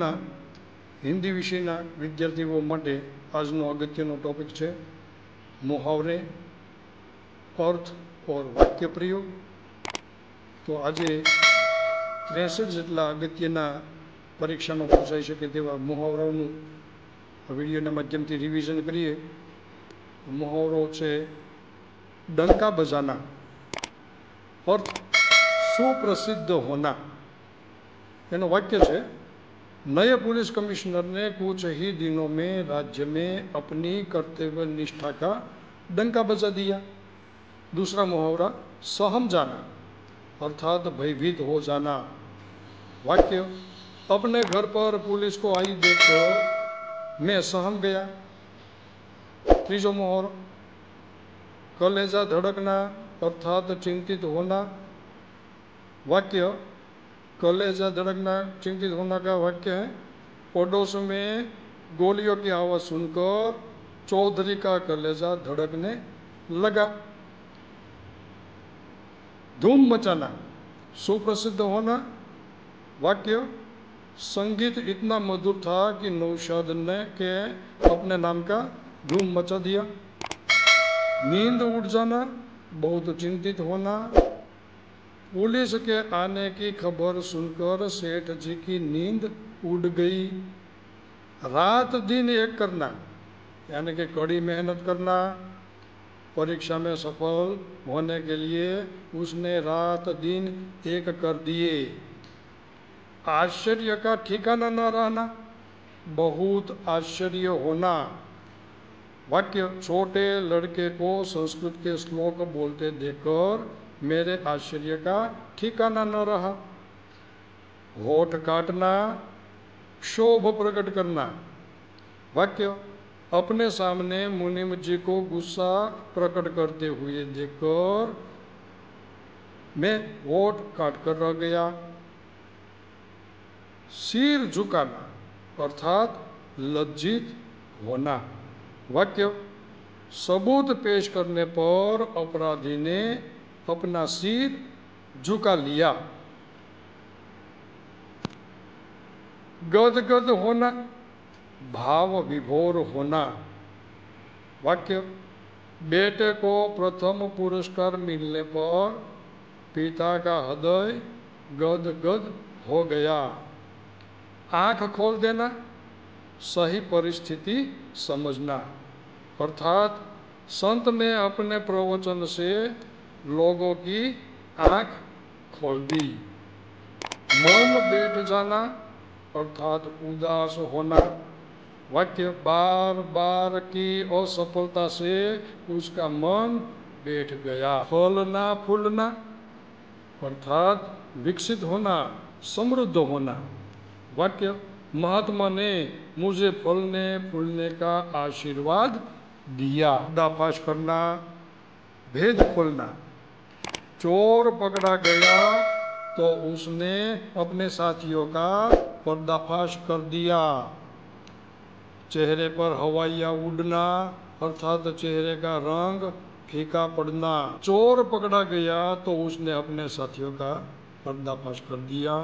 ધોરણના હિન્દી વિષયના વિદ્યાર્થીઓ માટે આજનો અગત્યનો ટોપિક છે મુહાવરે, अर्थ और वाक्य प्रयोग। तो आज 63 જેટલા અગત્યના પરીક્ષામાં પૂછાઈ શકે તેવા મુહાવરાઓનું વિડીયોના માધ્યમથી રિવિઝન કરીએ। મુહાવરો છે ડંકા બજાના, अर्थ सुप्रसिद्ध होना। એનું વાક્ય છે नए पुलिस कमिश्नर ने कुछ ही दिनों में राज्य में अपनी कर्तव्य निष्ठा का डंका बजा दिया। दूसरा मुहावरा सहम जाना अर्थात भयभीत हो जाना। वाक्य अपने घर पर पुलिस को आई देखकर मैं सहम गया। तीसरा मुहावरा कलेजा धड़कना अर्थात चिंतित होना। वाक्य कलेजा धड़कना चिंतित होना का वाक्य है पड़ोस में गोलियों की आवाज़ सुनकर चौधरी का कलेजा धड़कने लगा। धूम मचाना सुप्रसिद्ध होना। वाक्य संगीत इतना मधुर था कि नौशाद ने के अपने नाम का धूम मचा दिया। नींद उड़ जाना बहुत चिंतित होना। पुलिस के आने की खबर सुनकर सेठ जी की नींद उड़ गई। रात दिन एक करना यानी कि कड़ी मेहनत करना। परीक्षा में सफल होने के लिए उसने रात दिन एक कर दिए। आश्चर्य का ठिकाना न रहना बहुत आश्चर्य होना। वाक्य छोटे लड़के को संस्कृत के श्लोक बोलते देखकर मेरे आश्चर्य का ठिकाना न रहा। होठ काटना क्षोभ प्रकट करना। वाक्य अपने सामने मुनीम जी को गुस्सा प्रकट करते हुए देखकर मैं होठ काट कर रह गया। सिर झुकाना अर्थात लज्जित होना। वाक्य सबूत पेश करने पर अपराधी ने अपना सिर झुका लिया। गदगद होना भाव विभोर होना। वाक्य बेटे को प्रथम पुरस्कार मिलने पर पिता का हृदय गदगद हो गया। आँख खोल देना सही परिस्थिति समझना अर्थात संत ने अपने प्रवचन से लोगों की आँख खोल दी। मन बैठ जाना अर्थात उदास होना। वाक्य बार बार की असफलता से उसका मन बैठ गया। फलना फूलना अर्थात विकसित होना समृद्ध होना। वाक्य महात्मा ने मुझे फलने फूलने का आशीर्वाद दिया। पर्दाफाश करना भेद खोलना। चोर पकड़ा गया तो उसने अपने साथियों का पर्दाफाश कर दिया। चेहरे पर हवाइयाँ उड़ना अर्थात चेहरे का रंग फीका पड़ना। चोर पकड़ा गया तो उसने अपने साथियों का पर्दाफाश कर दिया।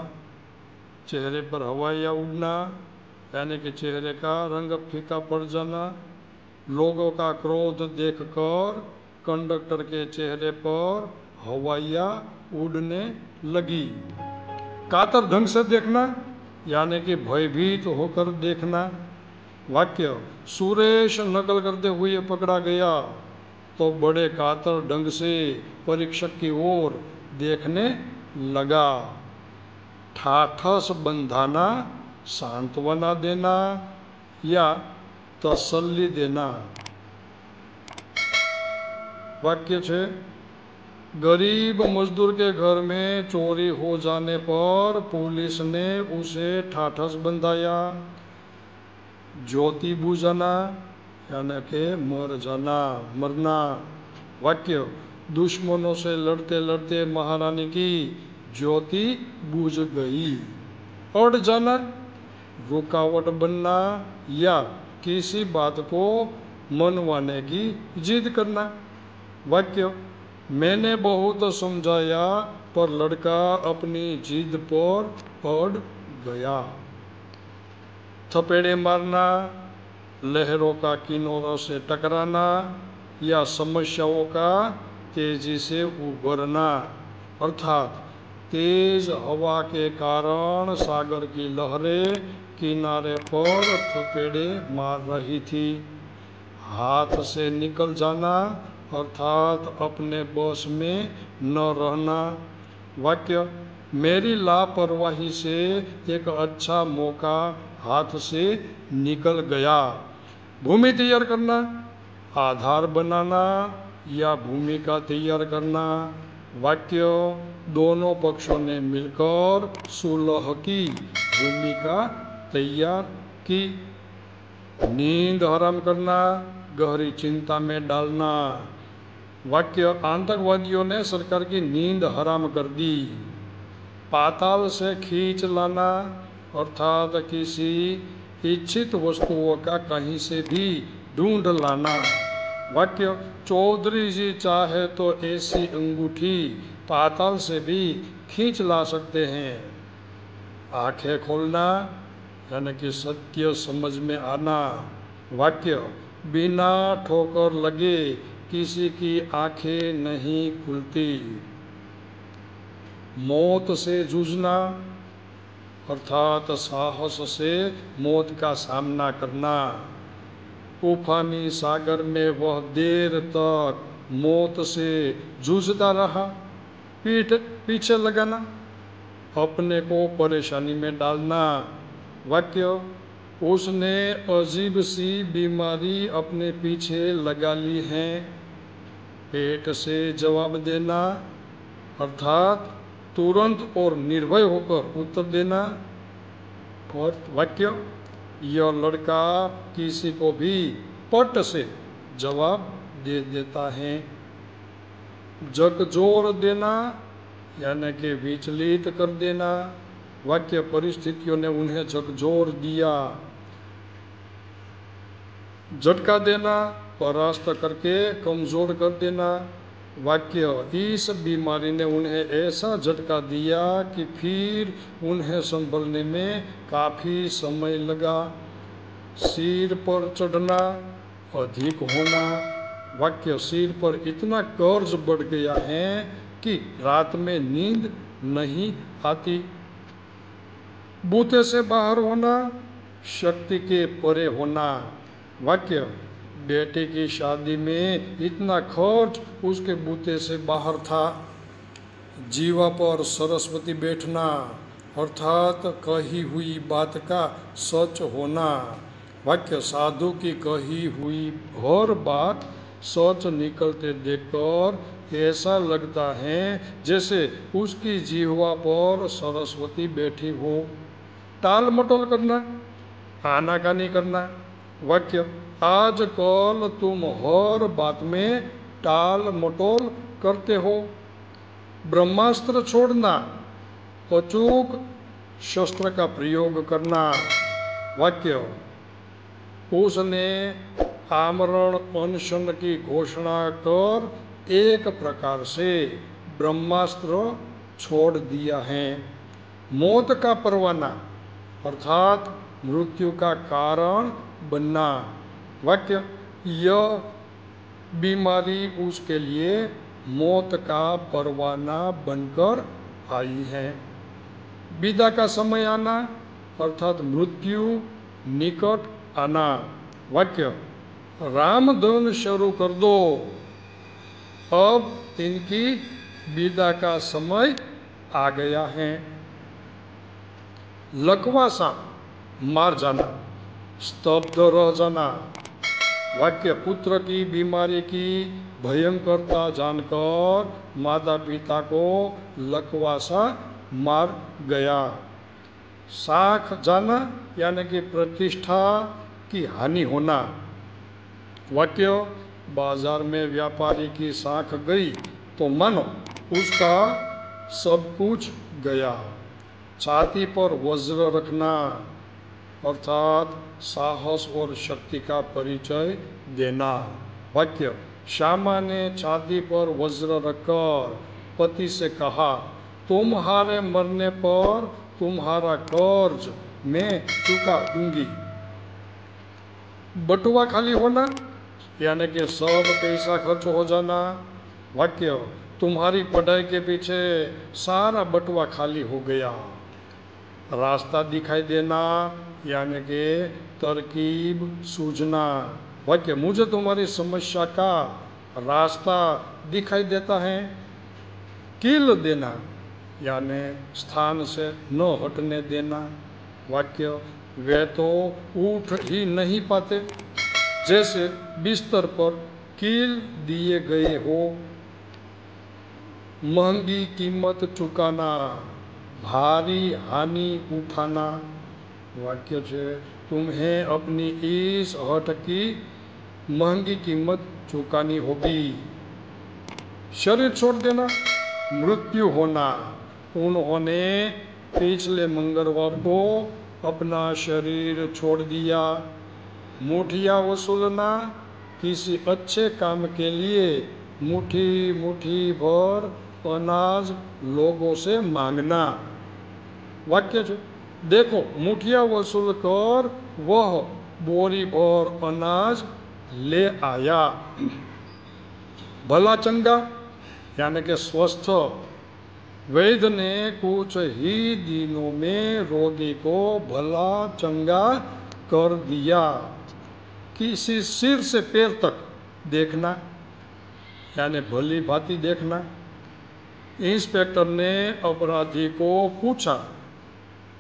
चेहरे पर हवाइयाँ उड़ना यानी कि चेहरे का रंग फीका पड़ जाना। लोगों का क्रोध देखकर कंडक्टर के चेहरे पर हवाइयाँ उड़ने लगी। कातर ढंग से देखना यानी कि भयभीत होकर देखना। वाक्य सुरेश नकल करते हुए पकड़ा गया तो बड़े कातर ढंग से परीक्षक की ओर देखने लगा। ठाठस बंधाना सांत्वना देना या तसल्ली देना। वाक्य छे गरीब मजदूर के घर में चोरी हो जाने पर पुलिस ने उसे ठाठस बंधाया। ज्योति बुझाना यानी कि मर जाना मरना। वाक्य दुश्मनों से लड़ते लड़ते महारानी की ज्योति बुझ गई। अड़ जाना रुकावट बनना या किसी बात को मनवाने की जिद करना। वाक्य मैंने बहुत समझाया पर लड़का अपनी जिद पर अड़ गया। थपेड़े मारना, लहरों का किनारों से टकराना या समस्याओं का तेजी से उभरना। अर्थात तेज हवा के कारण सागर की लहरें किनारे पर थपेड़े मार रही थी। हाथ से निकल जाना अर्थात अपने बस में न रहना। वाक्य, मेरी लापरवाही से एक अच्छा मौका हाथ से निकल गया। भूमि तैयार करना, आधार बनाना या भूमिका तैयार करना। वाक्य, दोनों पक्षों ने मिलकर सुलह की भूमिका तैयार की। नींद हराम करना, गहरी चिंता में डालना। वाक्य, आतंकवादियों ने सरकार की नींद हराम कर दी। पाताल से खींच लाना अर्थात किसी इच्छित वस्तुओं का कहीं से भी ढूंढ लाना। वाक्य, चौधरी जी चाहे तो ऐसी अंगूठी पाताल से भी खींच ला सकते हैं। आंखें खोलना यानी कि सत्य समझ में आना। वाक्य, बिना ठोकर लगे किसी की आंखें नहीं खुलती। मौत से जूझना अर्थात साहस से मौत का सामना करना। तूफानी सागर में वह देर तक मौत से जूझता रहा। पीछे लगाना, अपने को परेशानी में डालना। वाक्य, उसने अजीब सी बीमारी अपने पीछे लगा ली है। पेट से जवाब देना अर्थात तुरंत और निर्भय होकर उत्तर देना। और वाक्य, यह लड़का किसी को भी पट से जवाब दे देता है। झकझोर देना यानी कि विचलित कर देना। वाक्य, परिस्थितियों ने उन्हें झकझोर दिया। झटका देना, परास्त करके कमजोर कर देना। वाक्य, इस बीमारी ने उन्हें ऐसा झटका दिया कि फिर उन्हें संभलने में काफी समय लगा। सिर पर चढ़ना, अधिक होना। वाक्य, सिर पर इतना कर्ज बढ़ गया है कि रात में नींद नहीं आती। बूते से बाहर होना, शक्ति के परे होना। वाक्य, बेटे की शादी में इतना खर्च उसके बूते से बाहर था। जीवा पर सरस्वती बैठना अर्थात कही हुई बात का सच होना। वाक्य, साधु की कही हुई हर बात सच निकलते देखकर ऐसा लगता है जैसे उसकी जीवा पर सरस्वती बैठी हो। टाल मटोल करना, आनाकानी करना। वाक्य, आजकल तुम हर बात में टाल मटोल करते हो। ब्रह्मास्त्र छोड़ना, अचूक शस्त्र का प्रयोग करना। वाक्य, उसने आमरण अनशन की घोषणा कर एक प्रकार से ब्रह्मास्त्र छोड़ दिया है। मौत का परवाना अर्थात मृत्यु का कारण बनना। वाक्य, यह बीमारी उसके लिए मौत का परवाना बनकर आई है। विदा का समय आना अर्थात मृत्यु निकट आना। वाक्य, रामधन शुरू कर दो, अब इनकी विदा का समय आ गया है। लकवा सा मार जाना, स्तब्ध रह जाना। वाक्य, पुत्र की बीमारी की भयंकरता जानकर माता पिता को लकवा सा मार गया। साख जाना यानी कि प्रतिष्ठा की हानि होना। वाक्य, बाजार में व्यापारी की साख गई तो मानो उसका सब कुछ गया। छाती पर वज्र रखना अर्थात साहस और शक्ति का परिचय देना। वाक्य, श्यामा ने छाती पर वज्र रखकर पति से कहा, तुम्हारे मरने पर तुम्हारा कर्ज मैं चुका दूंगी। बटुआ खाली होना, यानी कि सब पैसा खर्च हो जाना। वाक्य, तुम्हारी पढ़ाई के पीछे सारा बटुआ खाली हो गया। रास्ता दिखाई देना, यानी कि तरकीब सूझना। वाक्य, मुझे तुम्हारी समस्या का रास्ता दिखाई देता है। कील देना, यानी स्थान से न हटने देना। वाक्य, वे तो उठ ही नहीं पाते, जैसे बिस्तर पर कील दिए गए हो। महंगी कीमत चुकाना, भारी हानि उठाना। वाक्य છે, तुम्हें अपनी इस हट की महंगी कीमत चुकानी होगी। शरीर छोड़ देना, मृत्यु होना। उन्होंने पिछले मंगलवार को अपना शरीर छोड़ दिया। मुठिया वसूलना, किसी अच्छे काम के लिए मुट्ठी मुट्ठी भर अनाज लोगों से मांगना। वाक्य છે, देखो मुठिया वसूल कर वह बोरी भर अनाज ले आया। भला चंगा, यानी कि स्वस्थ। वैद्य ने कुछ ही दिनों में रोगी को भला चंगा कर दिया। किसी सिर से पैर तक देखना, यानी भली भांति देखना। इंस्पेक्टर ने अपराधी को पूछा,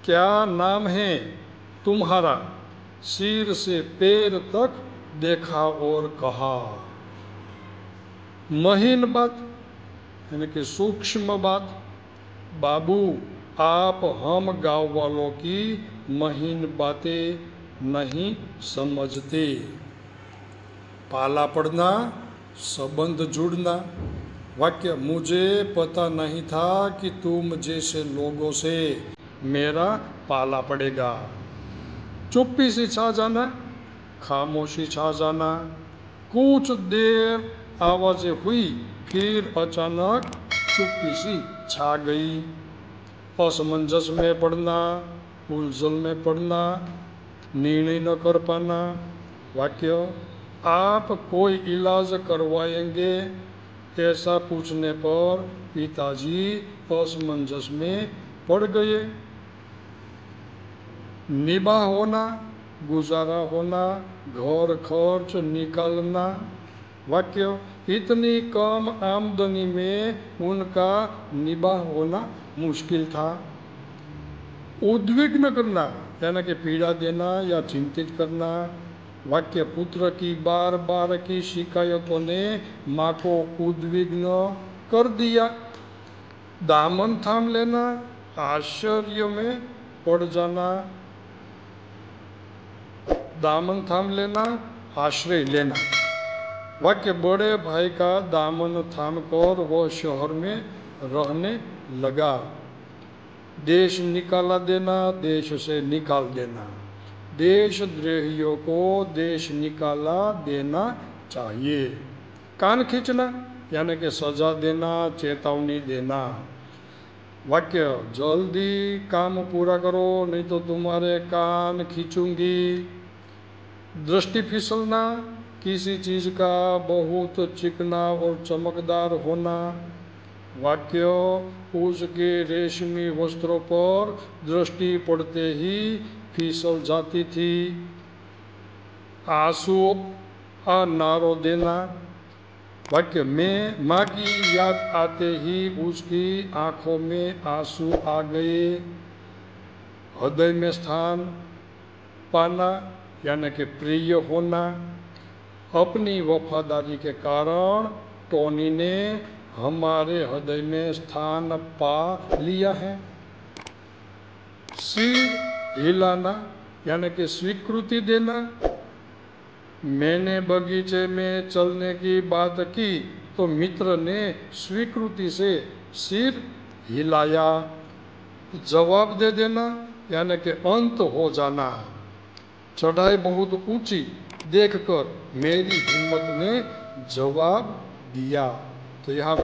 क्या नाम है तुम्हारा? सिर से पैर तक देखा और कहा। महीन बात, यानी कि सूक्ष्म बात। बाबू, आप हम गांव वालों की महीन बातें नहीं समझते। पाला पड़ना, संबंध जुड़ना। वाक्य, मुझे पता नहीं था कि तुम जैसे लोगों से मेरा पाला पड़ेगा। चुप्पी से छा जाना, खामोशी छा जाना। कुछ देर आवाजें हुई, फिर अचानक चुप्पी सी छा गई। असमंजस में पड़ना, उलझन में पड़ना, निर्णय न कर पाना। वाक्य, आप कोई इलाज करवाएंगे? ऐसा पूछने पर पिताजी असमंजस में पड़ गए। निबाह होना, गुजारा होना, घर खर्च निकालना। वाक्य, इतनी कम आमदनी में उनका निबाह होना मुश्किल था। उद्विग्न करना, यानी कि पीड़ा देना या चिंतित करना। वाक्य, पुत्र की बार बार की शिकायतों ने माँ को उद्विग्न कर दिया। दामन थाम लेना, आश्चर्य में पड़ जाना। दामन थाम लेना, आश्रय लेना। वाक्य, बड़े भाई का दामन थाम कर वह शहर में रहने लगा। देश निकाला देना, देश से निकाल देना। देशद्रोहियों को देश निकाला देना चाहिए। कान खींचना, यानी कि सजा देना, चेतावनी देना। वाक्य, जल्दी काम पूरा करो नहीं तो तुम्हारे कान खींचूंगी। दृष्टि फिसलना, किसी चीज का बहुत चिकना और चमकदार होना। वाक्य, उसके रेशमी वस्त्रों पर दृष्टि पड़ते ही फिसल जाती थी। आंसू अनारो देना। वाक्य, मैं माँ की याद आते ही उसकी आंखों में आंसू आ गए। हृदय में स्थान पाना, यानी कि प्रिय होना। अपनी वफादारी के कारण टोनी ने हमारे हृदय में स्थान पा लिया है। सिर हिलाना, यानी कि स्वीकृति देना। मैंने बगीचे में चलने की बात की तो मित्र ने स्वीकृति से सिर हिलाया। जवाब दे देना, यानी कि अंत हो जाना। चढ़ाई बहुत ऊंची देखकर मेरी हिम्मत ने जवाब दिया। तो यहाँ